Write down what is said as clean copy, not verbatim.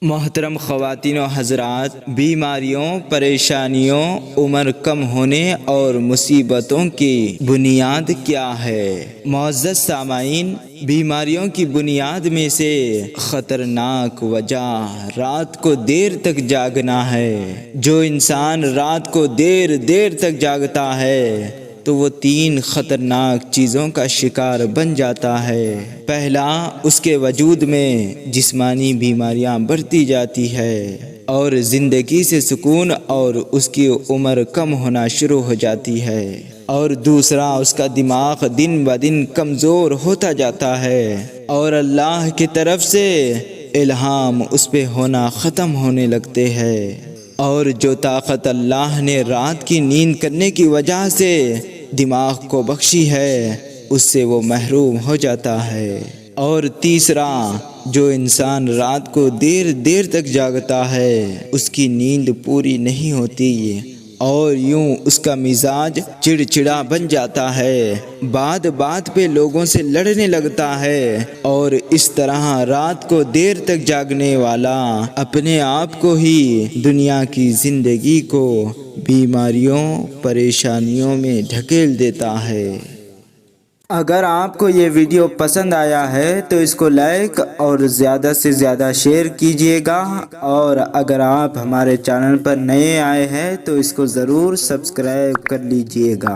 محترم خواتین و حضرات، بیماریوں، پریشانیوں، عمر کم ہونے اور مصیبتوں کی بنیاد کیا ہے؟ معزز سامعین، بیماریوں کی بنیاد میں سے خطرناک وجہ رات کو دیر تک جاگنا ہے۔ جو انسان رات کو دیر تک جاگتا ہے تو وہ 3 خطرناک چیزوں کا شکار بن جاتا ہے۔ پہلا، اس کے وجود میں جسمانی بیماریاں بڑھتی جاتی ہے اور زندگی سے سکون اور اس کی عمر کم ہونا شروع ہو جاتی ہے۔ اور دوسرا، اس کا دماغ دن بدن کمزور ہوتا جاتا ہے اور اللہ کی طرف سے الہام اس پہ ہونا ختم ہونے لگتے ہیں، اور جو طاقت اللہ نے رات کی نیند کرنے کی وجہ سے دماغ کو بخشی ہے اس سے وہ محروم ہو جاتا ہے۔ اور تیسرا، جو انسان رات کو دیر تک جاگتا ہے اس کی نیند پوری نہیں ہوتی اور یوں اس کا مزاج چڑچڑا بن جاتا ہے، بات پہ لوگوں سے لڑنے لگتا ہے، اور اس طرح رات کو دیر تک جاگنے والا اپنے آپ کو ہی دنیا کی زندگی کو بیماریوں، پریشانیوں میں ڈھکیل دیتا ہے۔ اگر آپ کو یہ ویڈیو پسند آیا ہے تو اس کو لائک اور زیادہ سے زیادہ شیئر کیجئے گا، اور اگر آپ ہمارے چینل پر نئے آئے ہیں تو اس کو ضرور سبسکرائب کر لیجئے گا۔